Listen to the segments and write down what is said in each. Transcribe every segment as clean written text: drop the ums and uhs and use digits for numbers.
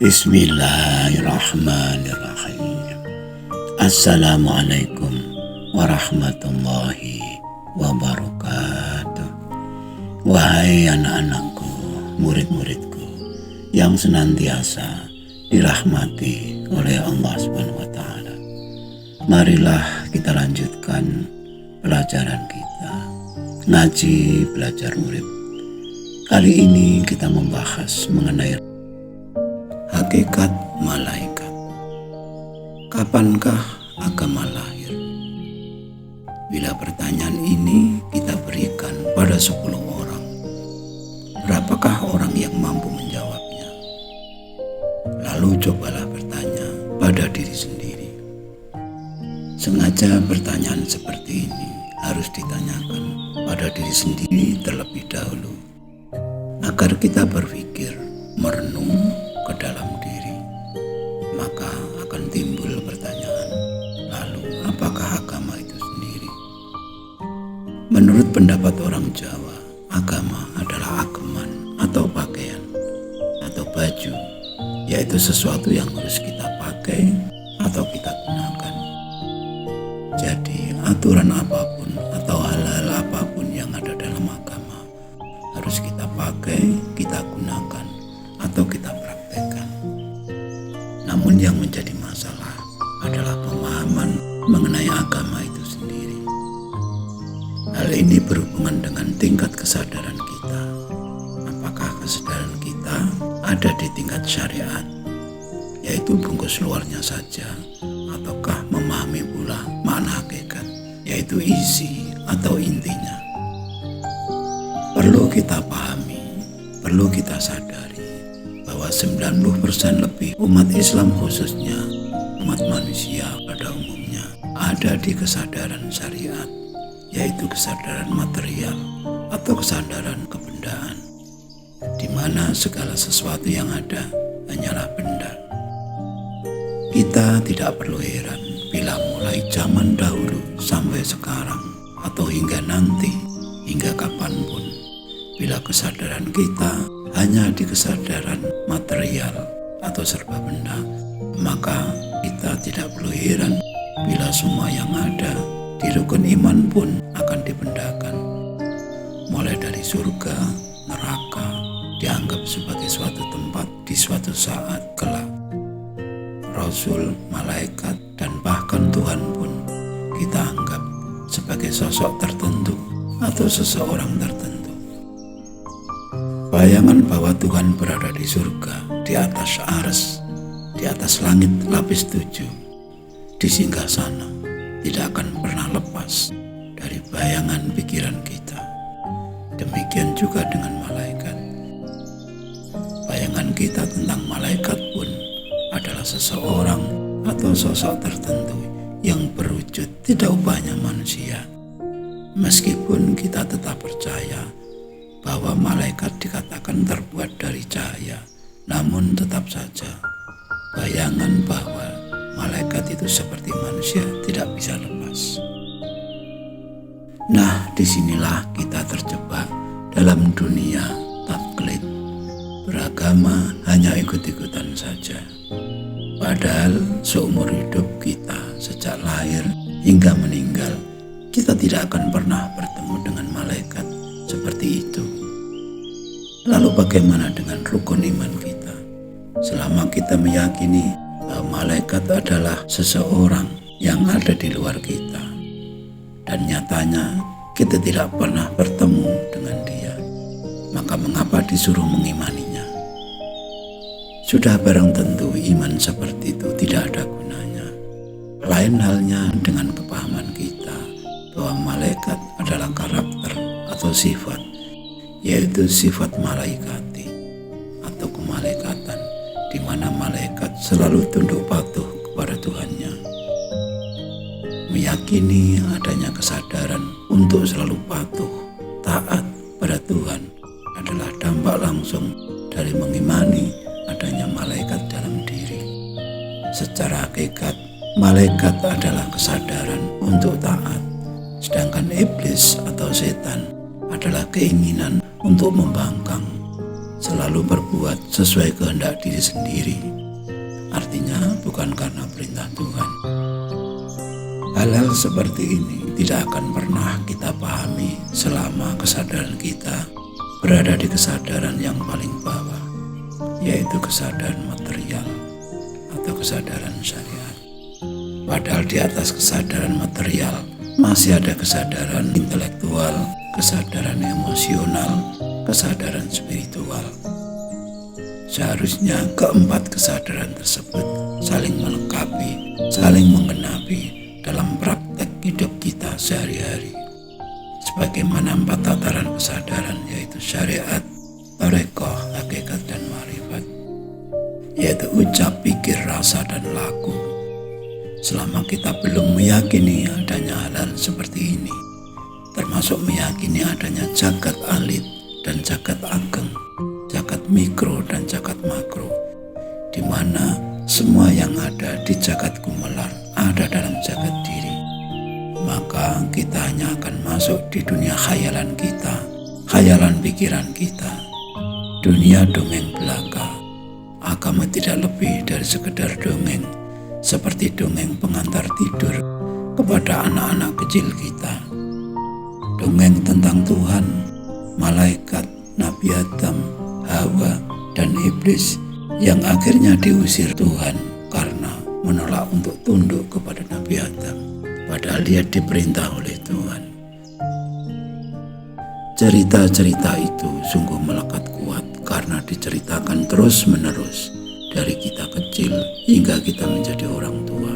Bismillahirrahmanirrahim. Assalamualaikum warahmatullahi wabarakatuh. Wahai anak-anakku, murid-muridku yang senantiasa dirahmati oleh Allah SWT. Marilah kita lanjutkan pelajaran kita, ngaji belajar urip. Kali ini kita membahas mengenai hakikat malaikat. Kapankah agama lahir? Bila pertanyaan ini kita berikan pada 10 orang, berapakah orang yang mampu menjawabnya? Lalu cobalah bertanya pada diri sendiri. Sengaja pertanyaan seperti ini harus ditanyakan pada diri sendiri terlebih dahulu, agar kita berpikir, merenung ke dalam diri. Maka akan timbul pertanyaan, lalu apakah agama itu sendiri? Menurut pendapat orang Jawa, agama adalah ageman atau pakaian atau baju, yaitu sesuatu yang harus kita pakai atau kita gunakan. Jadi aturan apapun atau hal-hal apapun yang ada dalam agama harus kita pakai, kita gunakan, atau kita praktekkan. Namun yang menjadi masalah adalah pemahaman mengenai agama itu sendiri. Hal ini berhubungan dengan tingkat kesadaran kita. Apakah kesadaran kita ada di tingkat syariat, yaitu bungkus luarnya saja, ataukah memahami pula makna hakikat, yaitu isi atau intinya. Perlu kita pahami, perlu kita sadari bahwa 90% lebih umat Islam, khususnya umat manusia pada umumnya, ada di kesadaran syariat, yaitu kesadaran material atau kesadaran kebendaan, di mana segala sesuatu yang ada hanyalah benda. Kita tidak perlu heran bila mulai zaman dahulu sampai sekarang atau hingga nanti, hingga kapanpun, bila kesadaran kita hanya di kesadaran material atau serba benda, maka kita tidak perlu heran bila semua yang ada di rukun iman pun akan dibendakan. Mulai dari surga, neraka dianggap sebagai suatu tempat di suatu saat kelak. Rasul, malaikat, dan bahkan Tuhan pun kita anggap sebagai sosok tertentu atau seseorang tertentu. Bayangan bahwa Tuhan berada di surga, di atas arsy, di atas langit lapis 7, di singgasana, tidak akan pernah lepas dari bayangan pikiran kita. Demikian juga dengan malaikat. Bayangan kita tentang malaikat pun adalah seseorang atau sosok tertentu yang berwujud tidak ubahnya manusia. Meskipun kita tetap percaya bahwa malaikat dikatakan terbuat dari cahaya, namun tetap saja bayangan bahwa malaikat itu seperti manusia tidak bisa lepas. Nah, disinilah kita terjebak dalam dunia taklid. Beragama hanya ikut-ikutan saja. Padahal seumur hidup kita, sejak lahir hingga meninggal, kita tidak akan pernah bertemu dengan malaikat seperti itu. Lalu bagaimana dengan rukun iman kita? Selama kita meyakini bahwa malaikat adalah seseorang yang ada di luar kita, dan nyatanya kita tidak pernah bertemu dengan dia, maka mengapa disuruh mengimaninya? Sudah barang tentu iman seperti itu tidak ada gunanya. Lain halnya dengan kepahaman kita bahwa malaikat adalah karakter atau sifat, yaitu sifat malaikati atau kemalaikatan, di mana malaikat selalu tunduk patuh kepada Tuhannya. Meyakini adanya kesadaran untuk selalu patuh, taat pada Tuhan adalah dampak langsung dari mengimani adanya malaikat dalam diri. Secara hakikat, malaikat adalah kesadaran untuk taat, sedangkan iblis atau setan adalah keinginan untuk membangkang. selalu berbuat sesuai kehendak diri sendiri. Artinya bukan karena perintah Tuhan. Hal-hal seperti ini tidak akan pernah kita pahami selama kesadaran kita berada di kesadaran yang paling bawah, yaitu kesadaran material atau kesadaran syariat. Padahal di atas kesadaran material masih ada kesadaran intelektual, kesadaran emosional, kesadaran spiritual. Seharusnya keempat kesadaran tersebut saling melengkapi, saling menggenapi dalam praktek hidup kita sehari-hari. Sebagaimana 4 tataran kesadaran, yaitu syariat, tarekoh, hakikat, dan ma'rifat, yaitu ucap, pikir, rasa, dan laku. Selama kita belum meyakini adanya hal-hal seperti ini, termasuk meyakini adanya jagat alit dan jagat ageng, jagat mikro dan jagat makro, di mana semua yang ada di jagat gumelar ada dalam jagat diri, maka kita hanya akan masuk di dunia khayalan kita, khayalan pikiran kita, dunia dongeng belaka. Agama tidak lebih dari sekedar dongeng, seperti dongeng pengantar tidur kepada anak-anak kecil kita. Dongeng tentang Tuhan, malaikat, Nabi Adam, Hawa, dan iblis yang akhirnya diusir Tuhan karena menolak untuk tunduk kepada Nabi Adam, padahal dia diperintah oleh Tuhan. Cerita-cerita itu sungguh melekat kuat karena diceritakan terus-menerus dari kita kecil hingga kita menjadi orang tua.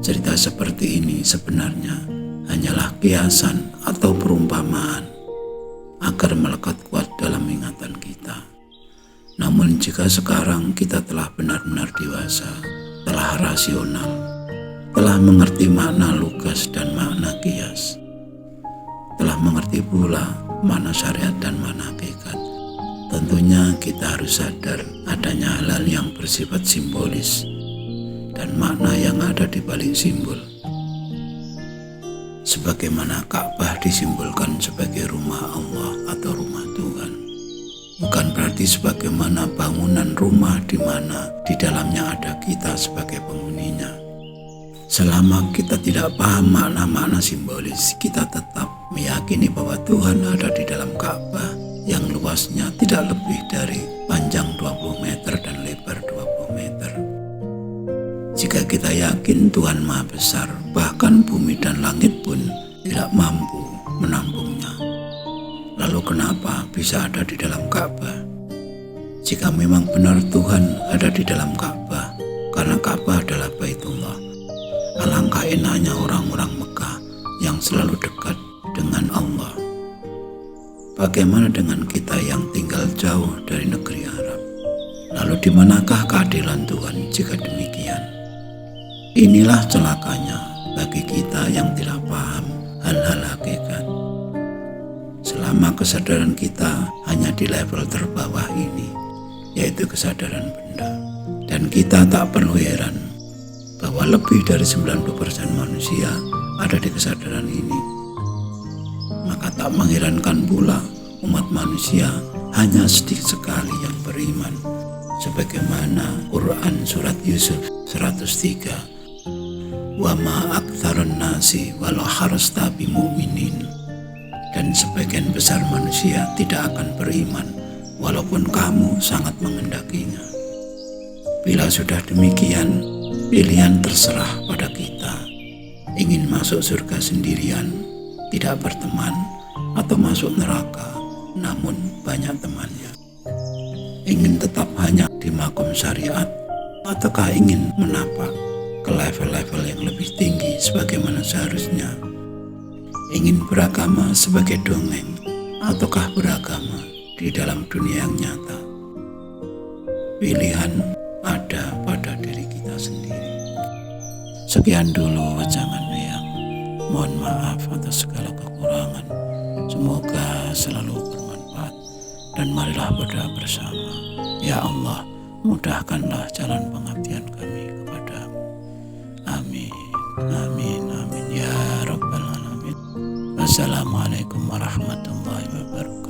Cerita seperti ini sebenarnya hanyalah kiasan atau perumpamaan agar melekat kuat dalam ingatan kita. Namun jika sekarang kita telah benar-benar dewasa, telah rasional, telah mengerti makna lugas dan makna kias, telah mengerti pula mana syariat dan mana hakikat, tentunya kita harus sadar adanya hal-hal yang bersifat simbolis dan makna yang ada di balik simbol. Sebagaimana Ka'bah disimbolkan sebagai rumah Allah atau rumah Tuhan, bukan berarti sebagaimana bangunan rumah di mana di dalamnya ada kita sebagai penghuninya. Selama kita tidak paham makna-makna simbolis, kita tetap meyakini bahwa Tuhan ada di dalam Ka'bah yang luasnya tidak lebih dari panjang 20 meter dan lebar 20 meter. Jika kita yakin Tuhan Maha Besar, bahkan bumi dan langit pun tidak mampu menampungnya, lalu kenapa bisa ada di dalam Ka'bah? Jika memang benar Tuhan ada di dalam Ka'bah, karena Ka'bah adalah Baitullah, alangkah enaknya orang-orang Mekah yang selalu dekat dengan Allah. Bagaimana dengan kita yang tinggal jauh dari negeri Arab? Lalu di manakah keadilan Tuhan jika demikian? Inilah celakanya bagi kita yang tidak paham hal-hal hakikat. Selama kesadaran kita hanya di level terbawah ini, yaitu kesadaran benda, dan kita tak perlu heran bahwa lebih dari 90% manusia ada di kesadaran ini, maka tak mengherankan pula umat manusia hanya sedikit sekali yang beriman, sebagaimana Quran surat Yusuf 103, wa ma aktsarun nasi walau harasta bimu'minin, dan sebagian besar manusia tidak akan beriman walaupun kamu sangat mengendakinya. Bila sudah demikian, pilihan terserah pada kita, ingin masuk surga sendirian, tidak berteman, atau masuk neraka namun banyak temannya. Ingin tetap hanya di makom syariat, ataukah ingin menapak ke level-level yang lebih tinggi sebagaimana seharusnya? Ingin beragama sebagai dongeng, ataukah beragama di dalam dunia yang nyata? Pilihan ada pada diri kita sendiri. Sekian dulu wajangan yang mohon maaf atas segala kekurangan. Semoga selalu bermanfaat, dan marilah berdoa bersama. Ya Allah, mudahkanlah jalan pengabdian kami kepadamu. Amin, amin, amin ya Rabbal Alamin. Wassalamualaikum warahmatullahi wabarakatuh.